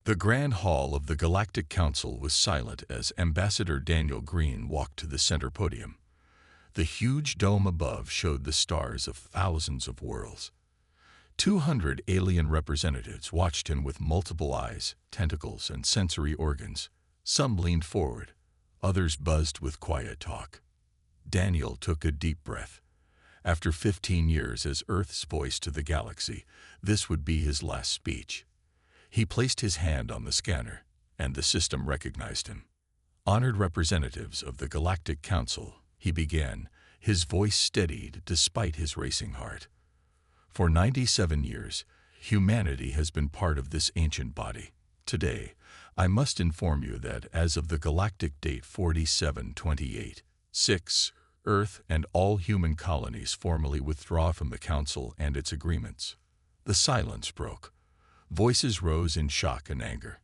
The Grand Hall of the Galactic Council was silent as Ambassador Daniel Green walked to the center podium. The huge dome above showed the stars of thousands of worlds. 200 alien representatives watched him with multiple eyes, tentacles, and sensory organs. Some leaned forward, others buzzed with quiet talk. Daniel took a deep breath. After 15 years as Earth's voice to the galaxy, this would be his last speech. He placed his hand on the scanner, and the system recognized him. Honored representatives of the Galactic Council, he began, his voice steadied despite his racing heart. For 97 years, humanity has been part of this ancient body. Today, I must inform you that as of the galactic date 4728-6, Earth and all human colonies formally withdraw from the Council and its agreements. The silence broke. Voices rose in shock and anger.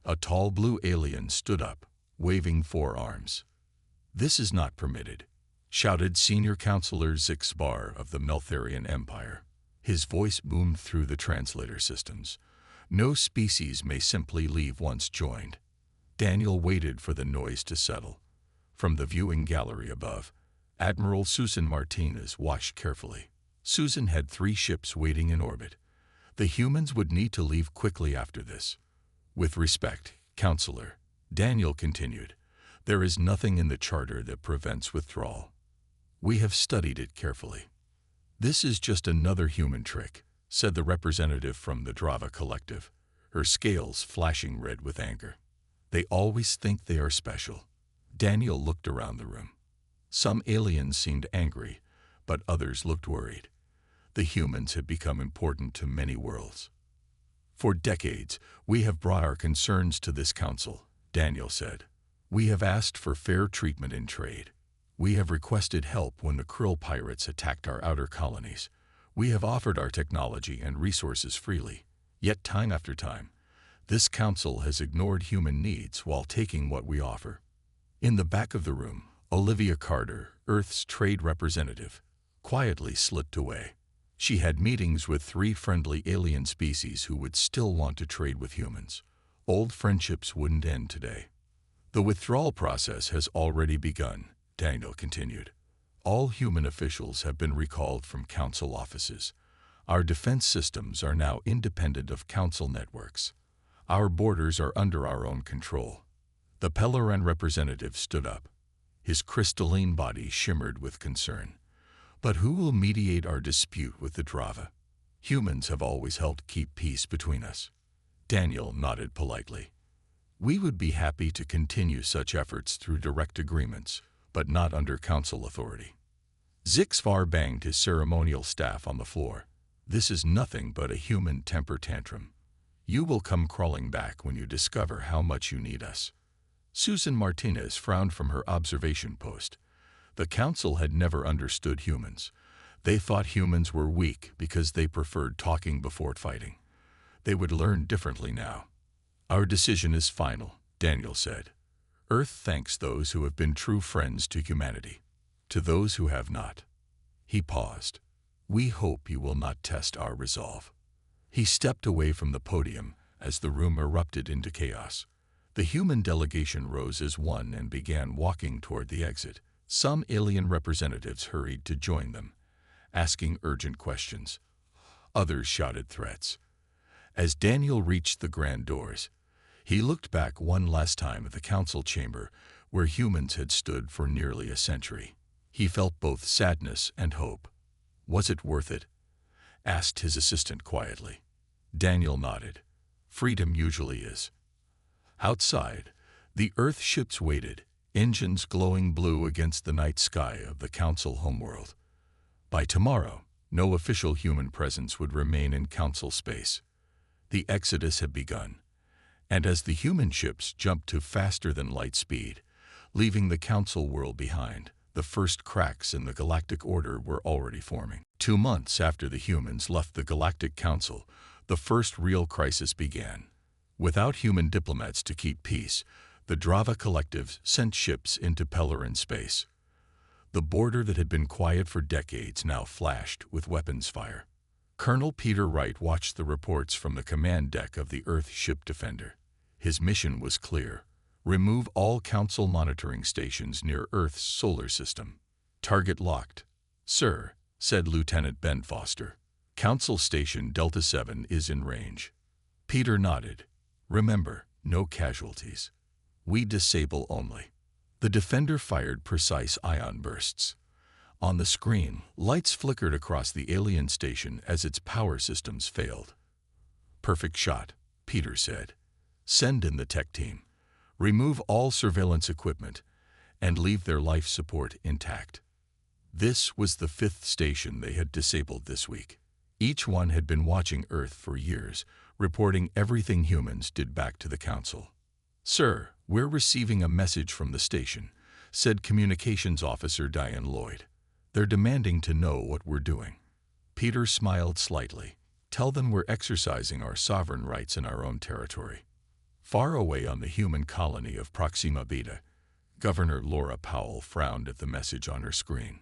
A tall blue alien stood up, waving forearms. "This is not permitted," shouted Senior Counselor Zixbar of the Meltharian Empire. His voice boomed through the translator systems. "No species may simply leave once joined." Daniel waited for the noise to settle. From the viewing gallery above, Admiral Susan Martinez watched carefully. Susan had 3 ships waiting in orbit. The humans would need to leave quickly after this. "With respect, Counselor," Daniel continued, "there is nothing in the charter that prevents withdrawal. We have studied it carefully." "This is just another human trick," said the representative from the Drava Collective, her scales flashing red with anger. "They always think they are special." Daniel looked around the room. Some aliens seemed angry, but others looked worried. The humans had become important to many worlds. "For decades, we have brought our concerns to this council," Daniel said. "We have asked for fair treatment in trade. We have requested help when the Krill pirates attacked our outer colonies. We have offered our technology and resources freely. Yet time after time, this council has ignored human needs while taking what we offer." In the back of the room, Olivia Carter, Earth's trade representative, quietly slipped away. She had meetings with 3 friendly alien species who would still want to trade with humans. Old friendships wouldn't end today. "The withdrawal process has already begun," Daniel continued. "All human officials have been recalled from council offices. Our defense systems are now independent of council networks. Our borders are under our own control." The Pelleran representative stood up. His crystalline body shimmered with concern. "But who will mediate our dispute with the Drava? Humans have always helped keep peace between us." Daniel nodded politely. "We would be happy to continue such efforts through direct agreements, but not under council authority." Zixvar banged his ceremonial staff on the floor. "This is nothing but a human temper tantrum. You will come crawling back when you discover how much you need us." Susan Martinez frowned from her observation post. The council had never understood humans. They thought humans were weak because they preferred talking before fighting. They would learn differently now. "Our decision is final," Daniel said. "Earth thanks those who have been true friends to humanity. To those who have not." He paused. "We hope you will not test our resolve." He stepped away from the podium as the room erupted into chaos. The human delegation rose as one and began walking toward the exit. Some alien representatives hurried to join them, asking urgent questions. Others shouted threats. As Daniel reached the grand doors, he looked back one last time at the council chamber where humans had stood for nearly a century. He felt both sadness and hope. "Was it worth it?" asked his assistant quietly. Daniel nodded. "Freedom usually is." Outside, the Earth ships waited, engines glowing blue against the night sky of the council homeworld. By tomorrow, no official human presence would remain in council space. The exodus had begun, and as the human ships jumped to faster than light speed, leaving the council world behind, the first cracks in the galactic order were already forming. 2 months after the humans left the Galactic Council, the first real crisis began. Without human diplomats to keep peace, the Drava Collective sent ships into Pelleran space. The border that had been quiet for decades now flashed with weapons fire. Colonel Peter Wright watched the reports from the command deck of the Earth ship Defender. His mission was clear: remove all Council monitoring stations near Earth's solar system. Target locked, sir, said Lieutenant Ben Foster. Council Station Delta 7 is in range. Peter nodded. Remember, no casualties. We disable only. The Defender fired precise ion bursts. On the screen, lights flickered across the alien station as its power systems failed. Perfect shot, Peter said. Send in the tech team. Remove all surveillance equipment and leave their life support intact. This was the 5th station they had disabled this week. Each one had been watching Earth for years, reporting everything humans did back to the Council. Sir, we're receiving a message from the station, said Communications Officer Diane Lloyd. They're demanding to know what we're doing. Peter smiled slightly. Tell them we're exercising our sovereign rights in our own territory. Far away on the human colony of Proxima Beta, Governor Laura Powell frowned at the message on her screen.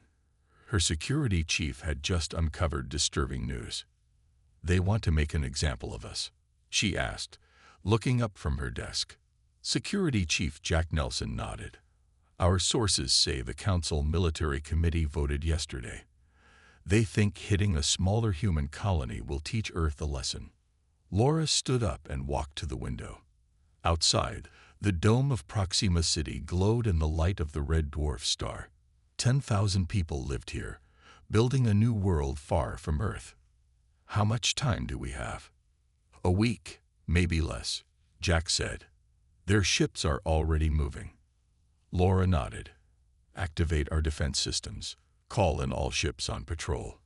Her security chief had just uncovered disturbing news. They want to make an example of us, she asked, looking up from her desk. Security Chief Jack Nelson nodded. Our sources say the Council Military Committee voted yesterday. They think hitting a smaller human colony will teach Earth a lesson. Laura stood up and walked to the window. Outside, the dome of Proxima City glowed in the light of the red dwarf star. 10,000 people lived here, building a new world far from Earth. How much time do we have? A week, maybe less, Jack said. Their ships are already moving. Laura nodded. Activate our defense systems, call in all ships on patrol,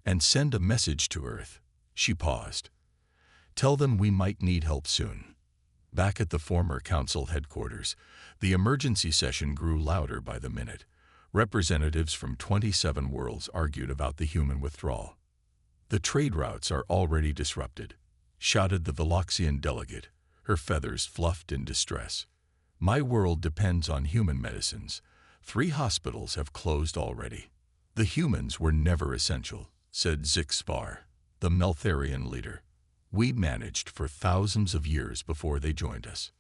and send a message to Earth. She paused. Tell them we might need help soon. Back at the former Council headquarters, the emergency session grew louder by the minute. Representatives from 27 worlds argued about the human withdrawal. The trade routes are already disrupted, shouted the Veloxian delegate, her feathers fluffed in distress. My world depends on human medicines. 3 hospitals have closed already. The humans were never essential, said Zixvar, the Meltharian leader. We managed for thousands of years before they joined us.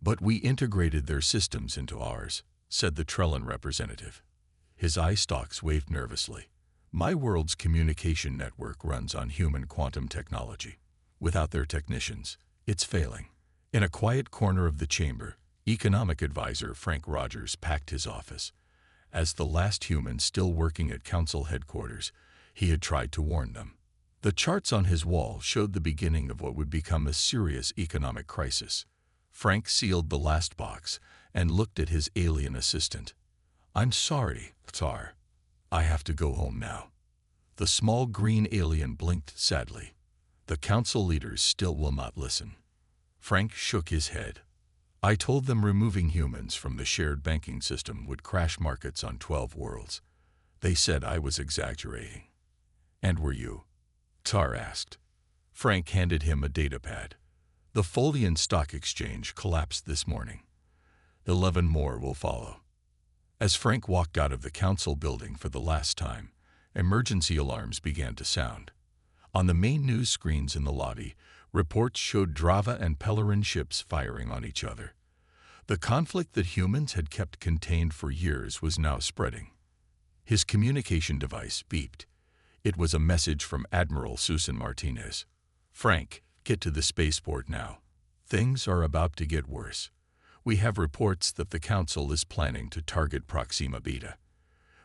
But we integrated their systems into ours, said the Trellan representative. His eye stalks waved nervously. My world's communication network runs on human quantum technology. Without their technicians, it's failing. In a quiet corner of the chamber, Economic Advisor Frank Rogers packed his office. As the last human still working at Council headquarters, he had tried to warn them. The charts on his wall showed the beginning of what would become a serious economic crisis. Frank sealed the last box and looked at his alien assistant. I'm sorry, Tsar. I have to go home now. The small green alien blinked sadly. The Council leaders still will not listen. Frank shook his head. I told them removing humans from the shared banking system would crash markets on 12 worlds. They said I was exaggerating. And were you? Tsar asked. Frank handed him a datapad. The Folian Stock Exchange collapsed this morning. 11 more will follow. As Frank walked out of the Council building for the last time, emergency alarms began to sound. On the main news screens in the lobby, reports showed Drava and Pellerin ships firing on each other. The conflict that humans had kept contained for years was now spreading. His communication device beeped. It was a message from Admiral Susan Martinez. Frank, get to the spaceport now. Things are about to get worse. We have reports that the Council is planning to target Proxima Beta.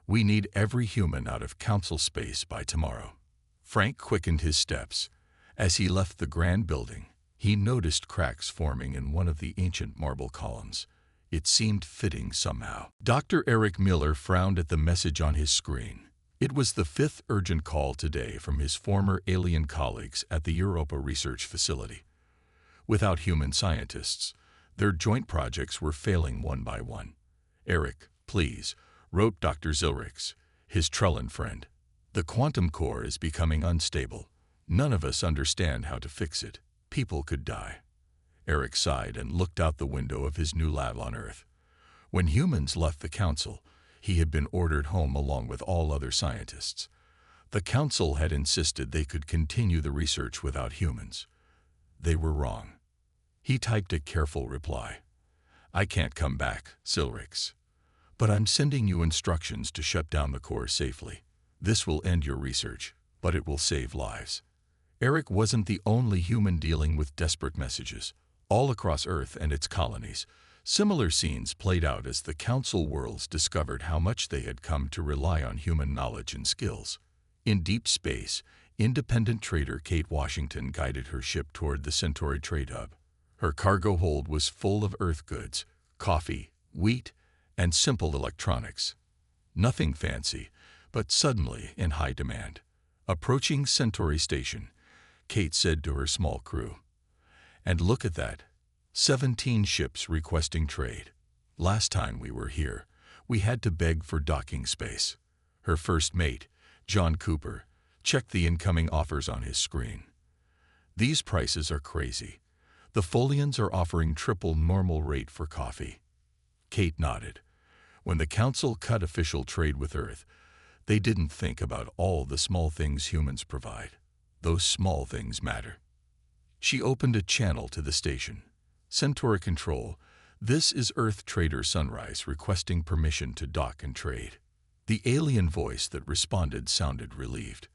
We need every human out of Council space by tomorrow. Frank quickened his steps. As he left the grand building, he noticed cracks forming in one of the ancient marble columns. It seemed fitting somehow. Dr. Eric Miller frowned at the message on his screen. It was the 5th urgent call today from his former alien colleagues at the Europa Research Facility. Without human scientists, their joint projects were failing one by one. Eric, please, wrote Dr. Zilrix, his Trellan friend. The quantum core is becoming unstable. None of us understand how to fix it. People could die. Eric sighed and looked out the window of his new lab on Earth. When humans left the Council, he had been ordered home along with all other scientists. The Council had insisted they could continue the research without humans. They were wrong. He typed a careful reply. I can't come back, Silrix. But I'm sending you instructions to shut down the core safely. This will end your research, but it will save lives. Eric wasn't the only human dealing with desperate messages. All across Earth and its colonies, similar scenes played out as the Council worlds discovered how much they had come to rely on human knowledge and skills. In deep space, independent trader Kate Washington guided her ship toward the Centauri trade hub. Her cargo hold was full of Earth goods, coffee, wheat, and simple electronics. Nothing fancy, but suddenly in high demand. Approaching Centauri Station, Kate said to her small crew, "And look at that. 17 ships requesting trade. Last time we were here, we had to beg for docking space." Her first mate, John Cooper, checked the incoming offers on his screen. "These prices are crazy. The Folians are offering triple normal rate for coffee." Kate nodded. When the Council cut official trade with Earth, they didn't think about all the small things humans provide. Those small things matter. She opened a channel to the station. "Centauri Control, this is Earth Trader Sunrise requesting permission to dock and trade." The alien voice that responded sounded relieved.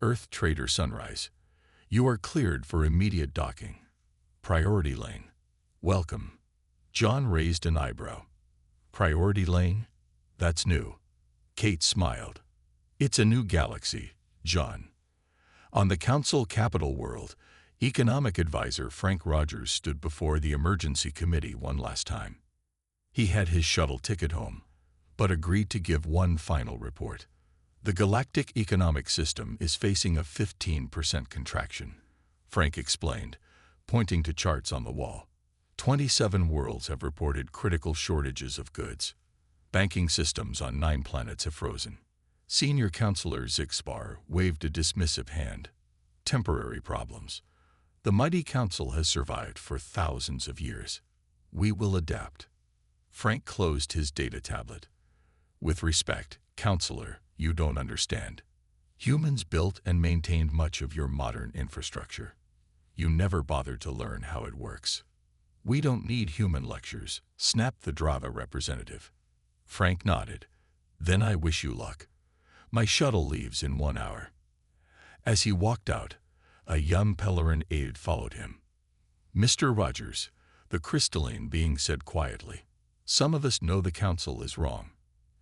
"Earth Trader Sunrise, you are cleared for immediate docking. Priority lane. Welcome." John raised an eyebrow. "Priority lane? That's new." Kate smiled. "It's a new galaxy, John." On the Council Capital World, Economic Advisor Frank Rogers stood before the Emergency Committee one last time. He had his shuttle ticket home, but agreed to give one final report. The galactic economic system is facing a 15% contraction, Frank explained, pointing to charts on the wall. 27 worlds have reported critical shortages of goods. Banking systems on 9 planets have frozen. Senior Counselor Zixbar waved a dismissive hand. "Temporary problems. The mighty Council has survived for thousands of years. We will adapt." Frank closed his data tablet. "With respect, Counselor, you don't understand. Humans built and maintained much of your modern infrastructure. You never bothered to learn how it works." "We don't need human lectures," snapped the Drava representative. Frank nodded. "Then I wish you luck. My shuttle leaves in 1 hour." As he walked out, a young Pellerin aide followed him. "Mr. Rogers," the crystalline being said quietly, "some of us know the Council is wrong.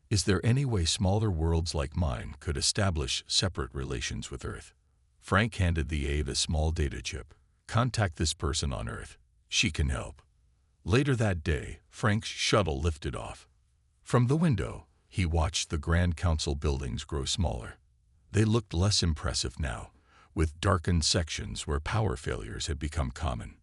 Is there any way smaller worlds like mine could establish separate relations with Earth?" Frank handed the aide a small data chip. "Contact this person on Earth. She can help." Later that day, Frank's shuttle lifted off. From the window, he watched the Grand Council buildings grow smaller. They looked less impressive now, with darkened sections where power failures had become common.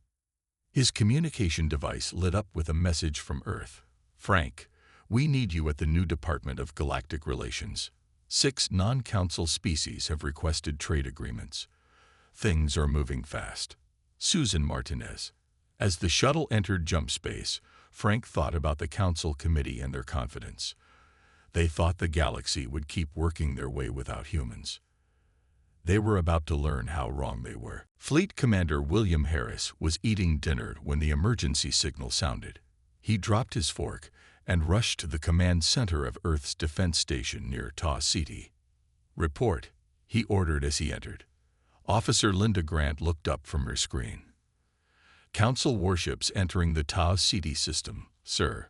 His communication device lit up with a message from Earth. "Frank, we need you at the new Department of Galactic Relations. 6 non-council species have requested trade agreements. Things are moving fast." Susan Martinez. As the shuttle entered jump space, Frank thought about the Council Committee and their confidence. They thought the galaxy would keep working their way without humans. They were about to learn how wrong they were. Fleet Commander William Harris was eating dinner when the emergency signal sounded. He dropped his fork and rushed to the command center of Earth's defense station near Taw City. "Report," he ordered as he entered. Officer Linda Grant looked up from her screen. "Council warships entering the Taw City system, sir.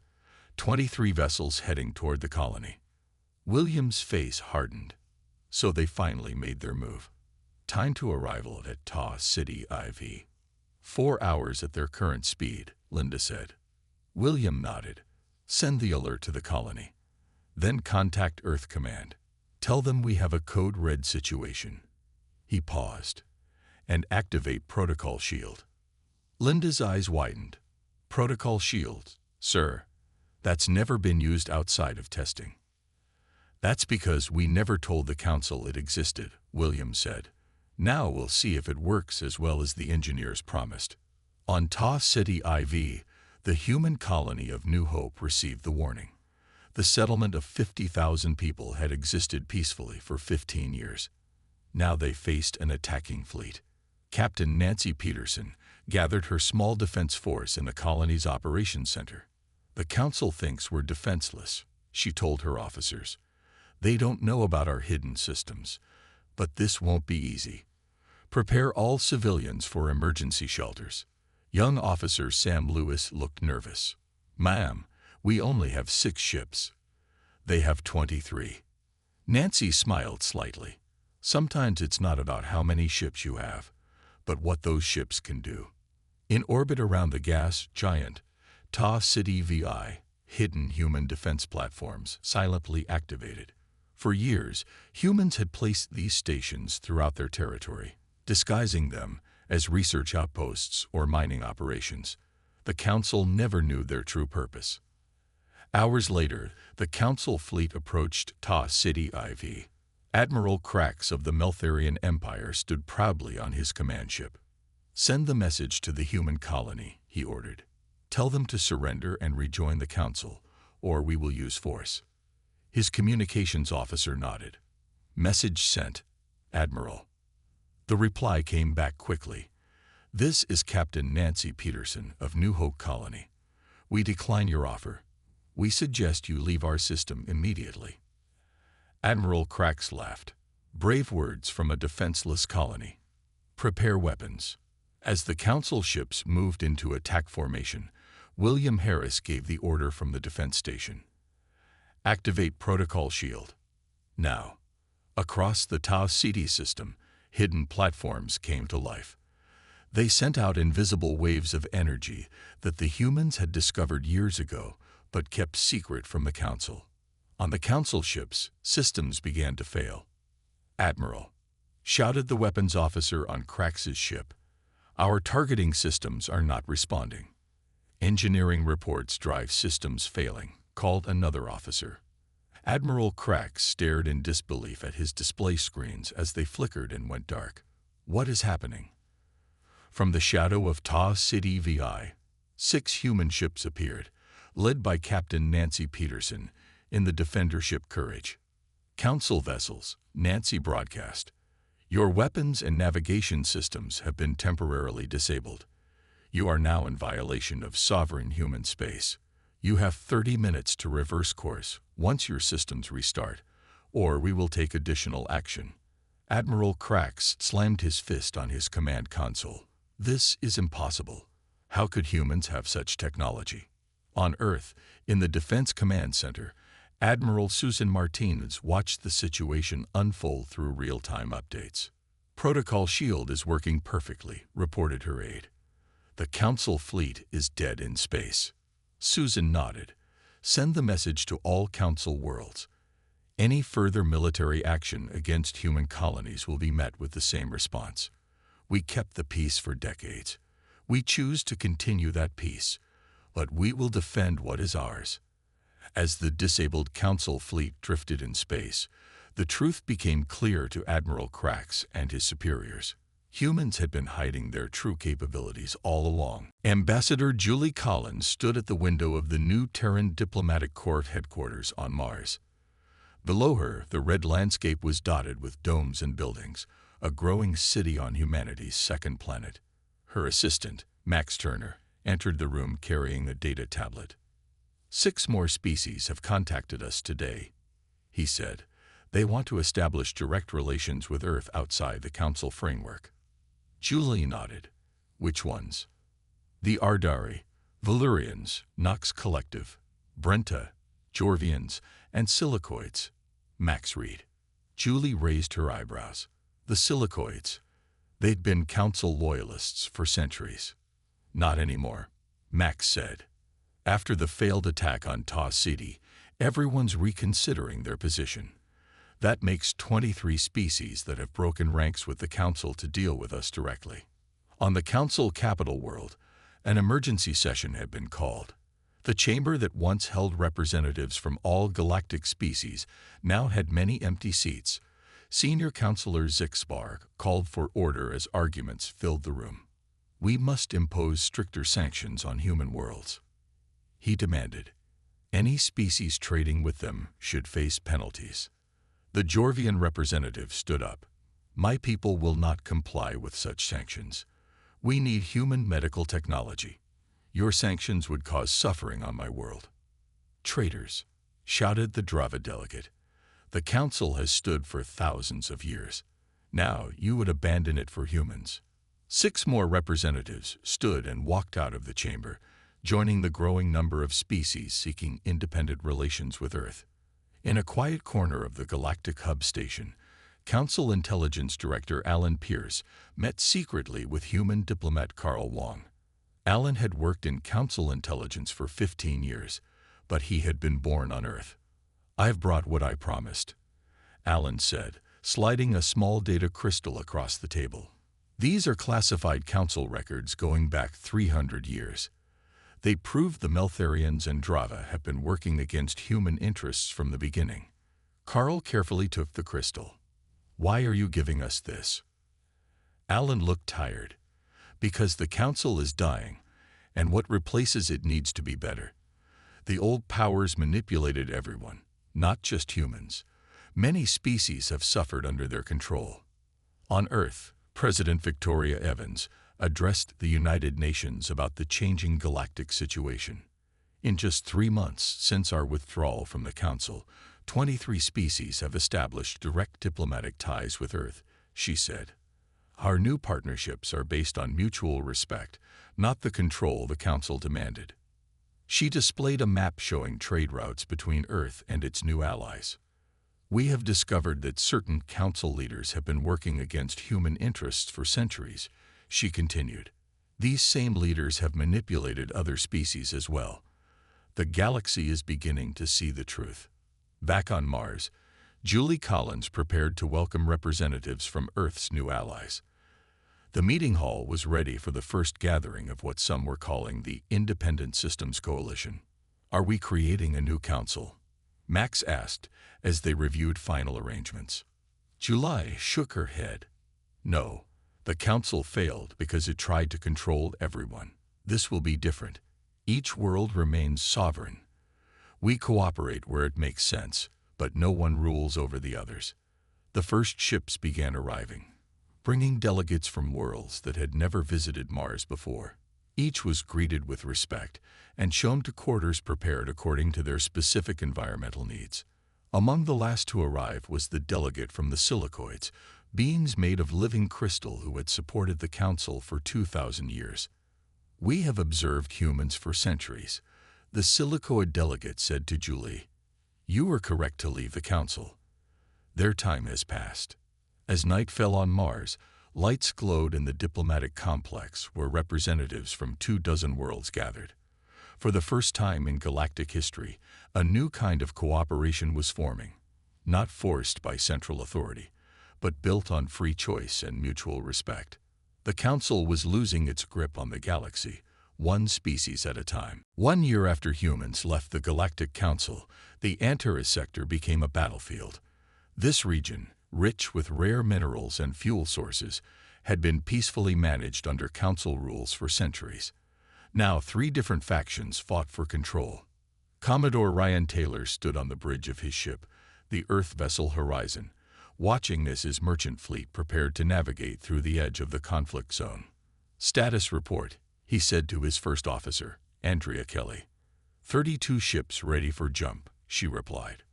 23 vessels heading toward the colony." William's face hardened. So they finally made their move. Time to arrival at Taw City IV. 4 hours at their current speed, Linda said. William nodded. "Send the alert to the colony. Then contact Earth Command. Tell them we have a code red situation." He paused. "And activate Protocol Shield." Linda's eyes widened. "Protocol Shield, sir. That's never been used outside of testing." "That's because we never told the Council it existed," William said. "Now we'll see if it works as well as the engineers promised." On Taw City IV, the human colony of New Hope received the warning. The settlement of 50,000 people had existed peacefully for 15 years. Now they faced an attacking fleet. Captain Nancy Peterson, gathered her small defense force in the colony's operations center. "The Council thinks we're defenseless," she told her officers. "They don't know about our hidden systems, but this won't be easy. Prepare all civilians for emergency shelters." Young Officer Sam Lewis looked nervous. "Ma'am, we only have 6 ships. They have 23. Nancy smiled slightly. "Sometimes it's not about how many ships you have, but what those ships can do." In orbit around the gas giant, Ta City VI, hidden human defense platforms silently activated. For years, humans had placed these stations throughout their territory, disguising them as research outposts or mining operations. The Council never knew their true purpose. Hours later, the Council fleet approached Ta City IV. Admiral Krax of the Meltharian Empire stood proudly on his command ship. "Send the message to the human colony," he ordered. "Tell them to surrender and rejoin the Council, or we will use force." His communications officer nodded. "Message sent, Admiral." The reply came back quickly. "This is Captain Nancy Peterson of New Hope Colony. We decline your offer. We suggest you leave our system immediately." Admiral Krax laughed. "Brave words from a defenseless colony. Prepare weapons." As the Council ships moved into attack formation, William Harris gave the order from the defense station. "Activate Protocol Shield. Now." Across the Tau City system, hidden platforms came to life. They sent out invisible waves of energy that the humans had discovered years ago, but kept secret from the Council. On the Council ships, systems began to fail. "Admiral," shouted the weapons officer on Krax's ship, "our targeting systems are not responding." "Engineering reports drive systems failing," called another officer. Admiral Krax stared in disbelief at his display screens as they flickered and went dark. "What is happening?" From the shadow of Ta City VI, 6 human ships appeared, led by Captain Nancy Peterson in the defender ship Courage. "Council vessels," Nancy broadcast. "Your weapons and navigation systems have been temporarily disabled. You are now in violation of sovereign human space. You have 30 minutes to reverse course once your systems restart, or we will take additional action." Admiral Krax slammed his fist on his command console. "This is impossible. How could humans have such technology?" On Earth, in the Defense Command Center, Admiral Susan Martinez watched the situation unfold through real-time updates. "Protocol Shield is working perfectly," reported her aide. "The Council fleet is dead in space." Susan nodded. "Send the message to all Council worlds. Any further military action against human colonies will be met with the same response. We kept the peace for decades. We choose to continue that peace, but we will defend what is ours." As the disabled Council fleet drifted in space, the truth became clear to Admiral Krax and his superiors. Humans had been hiding their true capabilities all along. Ambassador Julie Collins stood at the window of the new Terran Diplomatic Corps headquarters on Mars. Below her, the red landscape was dotted with domes and buildings, a growing city on humanity's second planet. Her assistant, Max Turner, entered the room carrying a data tablet. "6 more species have contacted us today," he said. "They want to establish direct relations with Earth outside the Council framework." Julie nodded. "Which ones?" "The Ardari, Valurians, Nox Collective, Brenta, Jorvians, and Silicoids," Max read. Julie raised her eyebrows. "The Silicoids. They'd been Council loyalists for centuries." "Not anymore," Max said. "After the failed attack on Ta City, everyone's reconsidering their position. That makes 23 species that have broken ranks with the Council to deal with us directly." On the Council capital world, an emergency session had been called. The chamber that once held representatives from all galactic species now had many empty seats. Senior Counselor Zixbarg called for order as arguments filled the room. "We must impose stricter sanctions on human worlds," he demanded. "Any species trading with them should face penalties." The Jorvian representative stood up. "My people will not comply with such sanctions. We need human medical technology. Your sanctions would cause suffering on my world." "Traitors," shouted the Drava delegate. "The Council has stood for thousands of years. Now you would abandon it for humans." 6 more representatives stood and walked out of the chamber, joining the growing number of species seeking independent relations with Earth. In a quiet corner of the Galactic Hub Station, Council Intelligence Director Alan Pierce met secretly with human diplomat Carl Wong. Alan had worked in Council intelligence for 15 years, but he had been born on Earth. "I've brought what I promised," Alan said, sliding a small data crystal across the table. "These are classified Council records going back 300 years. They prove the Meltharians and Drava have been working against human interests from the beginning." Carl carefully took the crystal. "Why are you giving us this?" Alan looked tired. "Because the Council is dying, and what replaces it needs to be better. The old powers manipulated everyone, not just humans. Many species have suffered under their control." On Earth, President Victoria Evans addressed the United Nations about the changing galactic situation. "In just 3 months since our withdrawal from the Council, 23 species have established direct diplomatic ties with Earth," she said. "Our new partnerships are based on mutual respect, not the control the Council demanded." She displayed a map showing trade routes between Earth and its new allies. "We have discovered that certain Council leaders have been working against human interests for centuries," she continued. "These same leaders have manipulated other species as well. The galaxy is beginning to see the truth." Back on Mars, Julie Collins prepared to welcome representatives from Earth's new allies. The meeting hall was ready for the first gathering of what some were calling the Independent Systems Coalition. "Are we creating a new council?" Max asked as they reviewed final arrangements. Julie shook her head. "No, the council failed because it tried to control everyone. This will be different. Each world remains sovereign. We cooperate where it makes sense, but no one rules over the others." The first ships began arriving, bringing delegates from worlds that had never visited Mars before. Each was greeted with respect and shown to quarters prepared according to their specific environmental needs. Among the last to arrive was the delegate from the Silicoids, beings made of living crystal who had supported the Council for 2,000 years. "We have observed humans for centuries," the Silicoid delegate said to Julie. "You were correct to leave the Council. Their time has passed." As night fell on Mars, lights glowed in the diplomatic complex where representatives from 24 worlds gathered. For the first time in galactic history, a new kind of cooperation was forming, not forced by central authority, but built on free choice and mutual respect. The Council was losing its grip on the galaxy, one species at a time. 1 year after humans left the Galactic Council, the Antares sector became a battlefield. This region, rich with rare minerals and fuel sources, had been peacefully managed under Council rules for centuries. Now 3 different factions fought for control. Commodore Ryan Taylor stood on the bridge of his ship, the Earth vessel Horizon, watching as his merchant fleet prepared to navigate through the edge of the conflict zone. "Status report," he said to his first officer, Andrea Kelly. 32 ships ready for jump," she replied.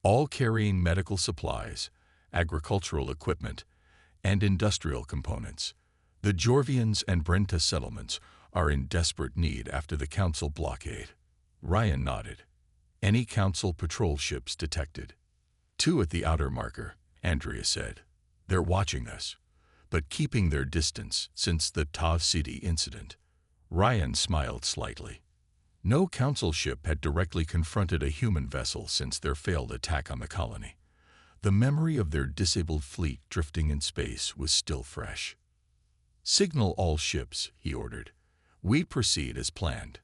"All carrying medical supplies, agricultural equipment, and industrial components. The Jorvians and Brenta settlements are in desperate need after the Council blockade." Ryan nodded. "Any Council patrol ships detected?" 2 at the outer marker," Andrea said. "They're watching us, but keeping their distance since the Tav City incident." Ryan smiled slightly. No Council ship had directly confronted a human vessel since their failed attack on the colony. The memory of their disabled fleet drifting in space was still fresh. "Signal all ships," he ordered. "We proceed as planned.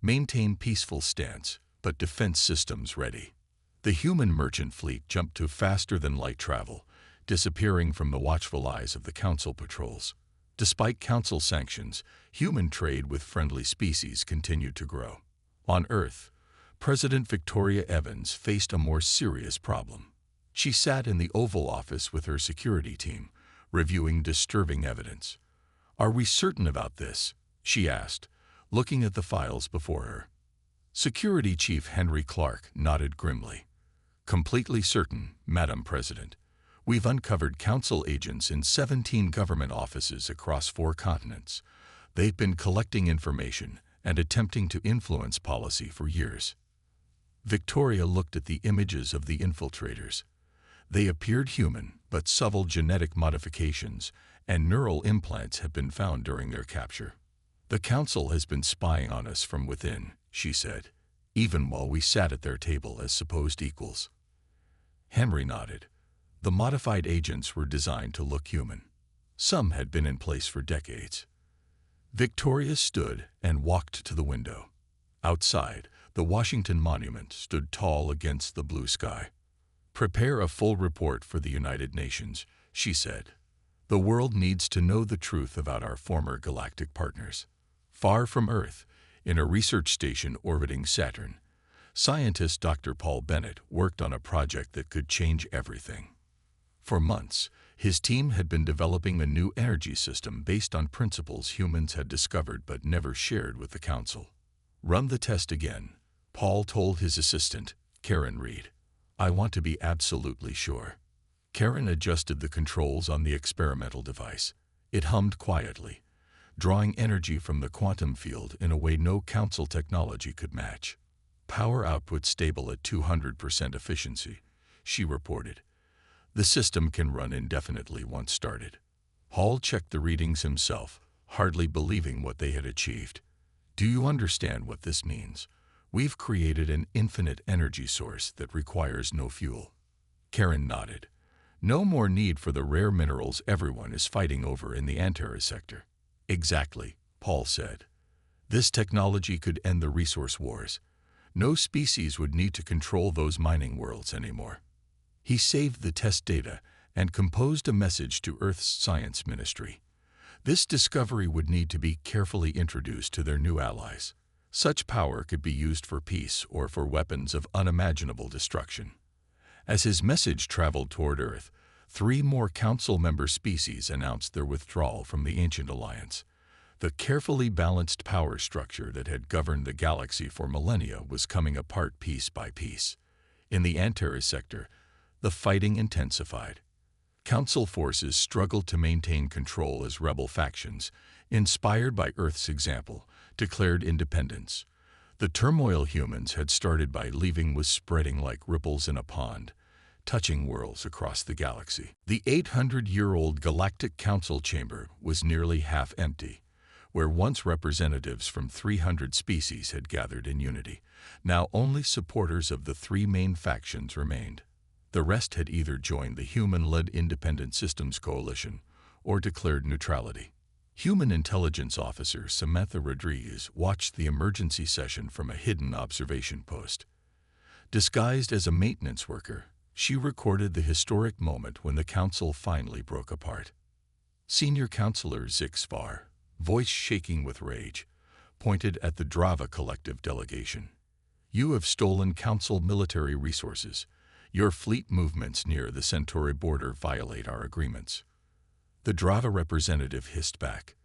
Maintain peaceful stance, but defense systems ready." The human merchant fleet jumped to faster-than-light travel, disappearing from the watchful eyes of the Council patrols. Despite Council sanctions, human trade with friendly species continued to grow. On Earth, President Victoria Evans faced a more serious problem. She sat in the Oval Office with her security team, reviewing disturbing evidence. "Are we certain about this?" she asked, looking at the files before her. Security Chief Henry Clark nodded grimly. "Completely certain, Madam President. We've uncovered Council agents in 17 government offices across 4 continents. They've been collecting information and attempting to influence policy for years." Victoria looked at the images of the infiltrators. They appeared human, but subtle genetic modifications and neural implants have been found during their capture. "The Council has been spying on us from within," she said, "even while we sat at their table as supposed equals." Henry nodded. The modified agents were designed to look human. Some had been in place for decades. Victoria stood and walked to the window. Outside, the Washington Monument stood tall against the blue sky. "Prepare a full report for the United Nations," she said. "The world needs to know the truth about our former galactic partners." Far from Earth, in a research station orbiting Saturn, scientist Dr. Paul Bennett worked on a project that could change everything. For months, his team had been developing a new energy system based on principles humans had discovered but never shared with the Council. "Run the test again," Paul told his assistant, Karen Reed. "I want to be absolutely sure." Karen adjusted the controls on the experimental device. It hummed quietly, drawing energy from the quantum field in a way no Council technology could match. "Power output stable at 200% efficiency," she reported. "The system can run indefinitely once started." Hall checked the readings himself, hardly believing what they had achieved. "Do you understand what this means? We've created an infinite energy source that requires no fuel." Karen nodded. "No more need for the rare minerals everyone is fighting over in the Antares sector." "Exactly," Paul said. "This technology could end the resource wars. No species would need to control those mining worlds anymore." He saved the test data and composed a message to Earth's Science Ministry. This discovery would need to be carefully introduced to their new allies. Such power could be used for peace or for weapons of unimaginable destruction. As his message traveled toward Earth, 3 more Council member species announced their withdrawal from the ancient alliance. The carefully balanced power structure that had governed the galaxy for millennia was coming apart piece by piece. In the Antares sector, the fighting intensified. Council forces struggled to maintain control as rebel factions, inspired by Earth's example, declared independence. The turmoil humans had started by leaving was spreading like ripples in a pond, touching worlds across the galaxy. The 800-year-old Galactic Council chamber was nearly half empty, where once representatives from 300 species had gathered in unity. Now only supporters of the 3 main factions remained. The rest had either joined the human-led Independent Systems Coalition or declared neutrality. Human intelligence officer Samantha Rodriguez watched the emergency session from a hidden observation post. Disguised as a maintenance worker, she recorded the historic moment when the Council finally broke apart. Senior Counselor Zix Var, voice shaking with rage, pointed at the Drava Collective delegation. "You have stolen Council military resources. Your fleet movements near the Centauri border violate our agreements." The Drava representative hissed back.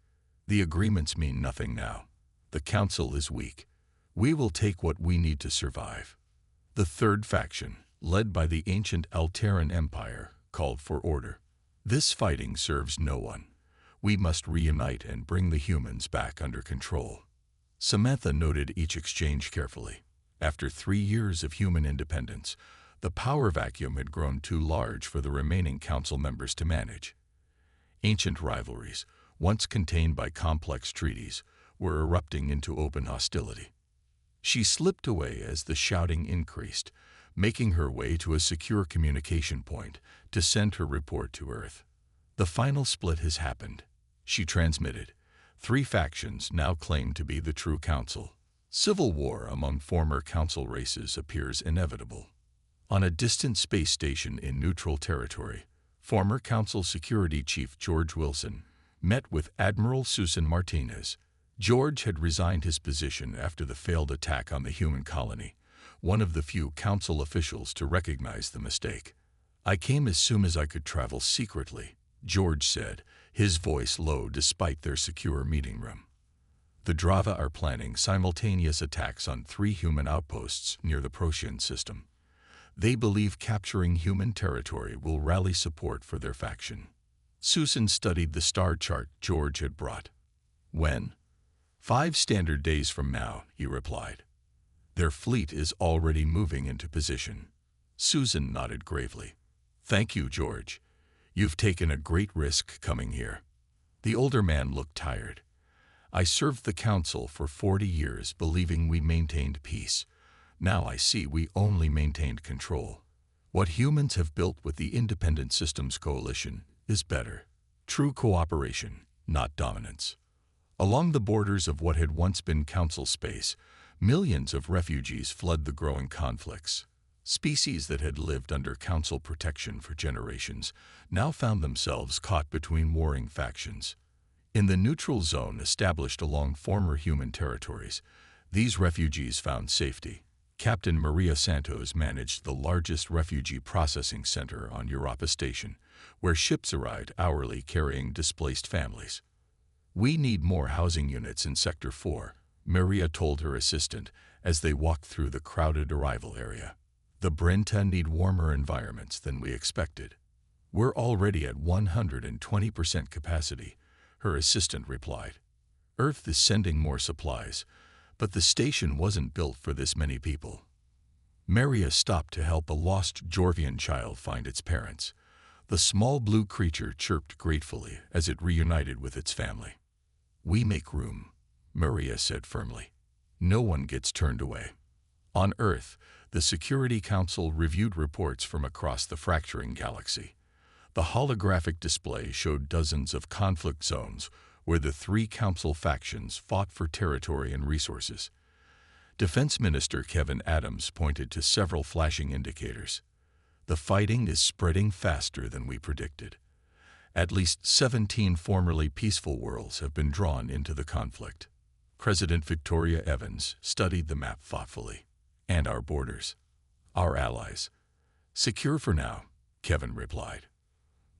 "The agreements mean nothing now. The Council is weak. We will take what we need to survive." The third faction, led by the ancient Alteran Empire, called for order. "This fighting serves no one. We must reunite and bring the humans back under control." Samantha noted each exchange carefully. After 3 years of human independence, the power vacuum had grown too large for the remaining Council members to manage. Ancient rivalries, once contained by complex treaties, were erupting into open hostility. She slipped away as the shouting increased, making her way to a secure communication point to send her report to Earth. "The final split has happened," she transmitted. 3 factions now claim to be the true Council. Civil war among former Council races appears inevitable. On a distant space station in neutral territory, former Council Security Chief George Wilson met with Admiral Susan Martinez. George had resigned his position after the failed attack on the human colony, one of the few Council officials to recognize the mistake. "I came as soon as I could travel secretly," George said, his voice low despite their secure meeting room. The Drava are planning simultaneous attacks on 3 human outposts near the Procyon system. They believe capturing human territory will rally support for their faction. Susan studied the star chart George had brought. When? 5 standard days from now, he replied. Their fleet is already moving into position. Susan nodded gravely. Thank you, George. You've taken a great risk coming here. The older man looked tired. I served the Council for 40 years believing we maintained peace. Now I see we only maintained control. What humans have built with the Independent Systems Coalition is better. True cooperation, not dominance. Along the borders of what had once been Council space, millions of refugees fled the growing conflicts. Species that had lived under Council protection for generations now found themselves caught between warring factions. In the neutral zone established along former human territories, these refugees found safety. Captain Maria Santos managed the largest refugee processing center on Europa Station, where ships arrived hourly carrying displaced families. We need more housing units in Sector 4, Maria told her assistant as they walked through the crowded arrival area. The Brenta need warmer environments than we expected. We're already at 120% capacity, her assistant replied. Earth is sending more supplies, but the station wasn't built for this many people. Maria stopped to help a lost Jorvian child find its parents. The small blue creature chirped gratefully as it reunited with its family. We make room, Maria said firmly. No one gets turned away. On Earth, the Security Council reviewed reports from across the fracturing galaxy. The holographic display showed dozens of conflict zones where the 3 Council factions fought for territory and resources. Defense Minister Kevin Adams pointed to several flashing indicators. The fighting is spreading faster than we predicted. At least 17 formerly peaceful worlds have been drawn into the conflict. President Victoria Evans studied the map thoughtfully. And our borders. Our allies. Secure for now, Kevin replied.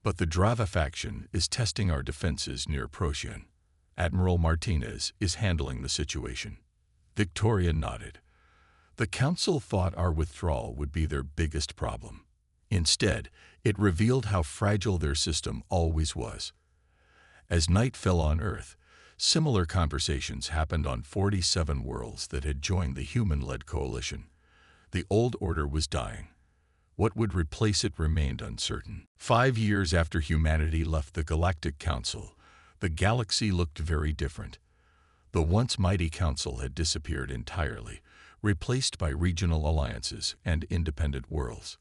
But the Drava faction is testing our defenses near Procyon. Admiral Martinez is handling the situation. Victoria nodded. The Council thought our withdrawal would be their biggest problem. Instead, it revealed how fragile their system always was. As night fell on Earth, similar conversations happened on 47 worlds that had joined the human-led coalition. The old order was dying. What would replace it remained uncertain. 5 years after humanity left the Galactic Council, the galaxy looked very different. The once mighty council had disappeared entirely, replaced by regional alliances and independent worlds.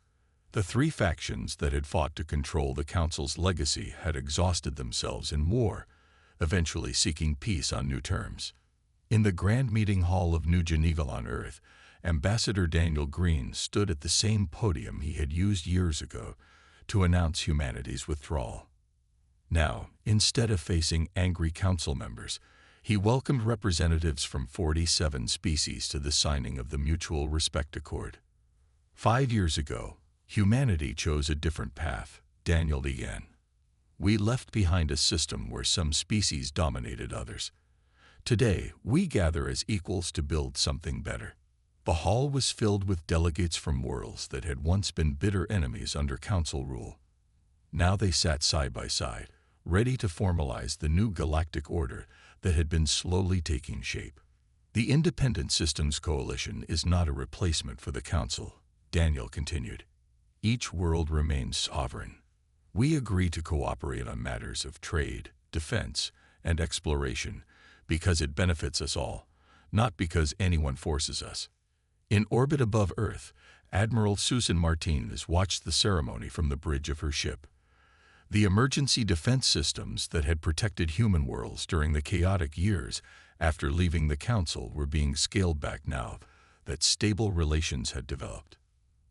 The 3 factions that had fought to control the council's legacy had exhausted themselves in war, eventually seeking peace on new terms. In the Grand Meeting Hall of New Geneva on Earth, Ambassador Daniel Green stood at the same podium he had used years ago to announce humanity's withdrawal. Now, instead of facing angry council members, he welcomed representatives from 47 species to the signing of the Mutual Respect Accord. 5 years ago, humanity chose a different path, Daniel began. We left behind a system where some species dominated others. Today, we gather as equals to build something better. The hall was filled with delegates from worlds that had once been bitter enemies under council rule. Now they sat side by side, ready to formalize the new galactic order that had been slowly taking shape. The Independent Systems Coalition is not a replacement for the Council, Daniel continued. Each world remains sovereign. We agree to cooperate on matters of trade, defense, and exploration because it benefits us all, not because anyone forces us. In orbit above Earth, Admiral Susan Martinez watched the ceremony from the bridge of her ship. The emergency defense systems that had protected human worlds during the chaotic years after leaving the Council were being scaled back now that stable relations had developed.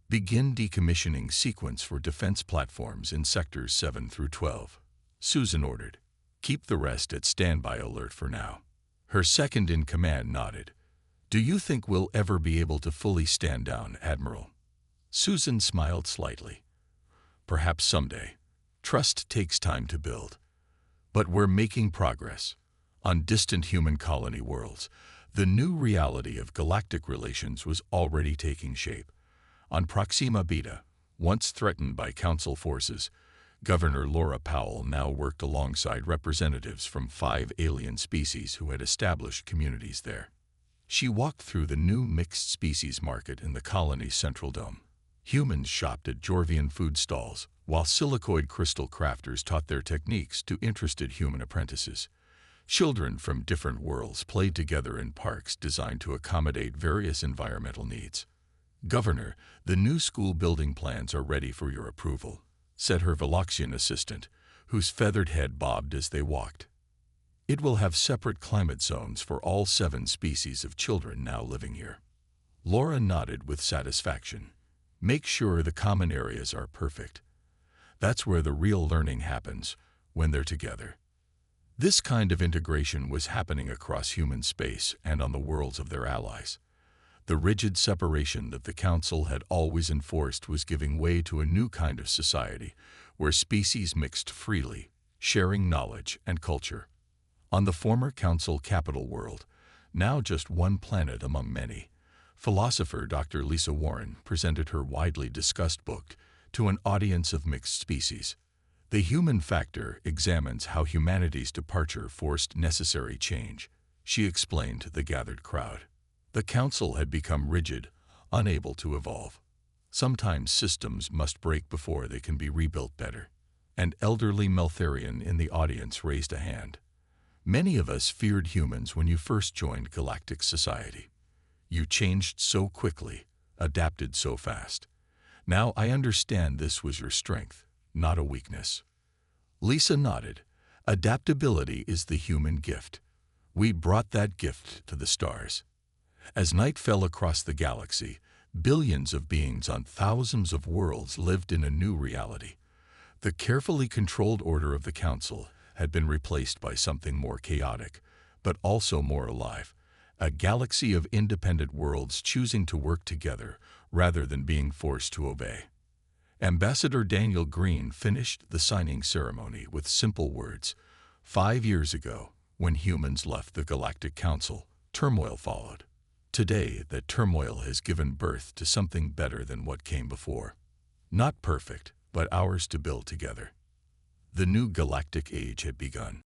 Begin decommissioning sequence for defense platforms in sectors 7 through 12, Susan ordered. Keep the rest at standby alert for now. Her second-in-command nodded. Do you think we'll ever be able to fully stand down, Admiral? Susan smiled slightly. Perhaps someday. Trust takes time to build. But we're making progress. On distant human colony worlds, the new reality of galactic relations was already taking shape. On Proxima Beta, once threatened by Council forces, Governor Laura Powell now worked alongside representatives from 5 alien species who had established communities there. She walked through the new mixed species market in the colony's central dome. Humans shopped at Jorvian food stalls, while silicoid crystal crafters taught their techniques to interested human apprentices. Children from different worlds played together in parks designed to accommodate various environmental needs. "Governor, the new school building plans are ready for your approval," said her Veloxian assistant, whose feathered head bobbed as they walked. "It will have separate climate zones for all 7 species of children now living here." Laura nodded with satisfaction. "Make sure the common areas are perfect. That's where the real learning happens, when they're together." This kind of integration was happening across human space and on the worlds of their allies. The rigid separation that the Council had always enforced was giving way to a new kind of society, where species mixed freely, sharing knowledge and culture. On the former Council capital world, now just one planet among many, philosopher Dr. Lisa Warren presented her widely discussed book to an audience of mixed species. The Human Factor examines how humanity's departure forced necessary change, she explained to the gathered crowd. The Council had become rigid, unable to evolve. Sometimes systems must break before they can be rebuilt better. An elderly Meltharian in the audience raised a hand. "Many of us feared humans when you first joined galactic society. You changed so quickly, adapted so fast. Now I understand this was your strength, not a weakness." Lisa nodded. "Adaptability is the human gift. We brought that gift to the stars." As night fell across the galaxy, billions of beings on thousands of worlds lived in a new reality. The carefully controlled order of the Council had been replaced by something more chaotic, but also more alive. A galaxy of independent worlds choosing to work together rather than being forced to obey. Ambassador Daniel Green finished the signing ceremony with simple words. 5 years ago, when humans left the Galactic Council, turmoil followed. Today, that turmoil has given birth to something better than what came before. Not perfect, but ours to build together. The new galactic age had begun.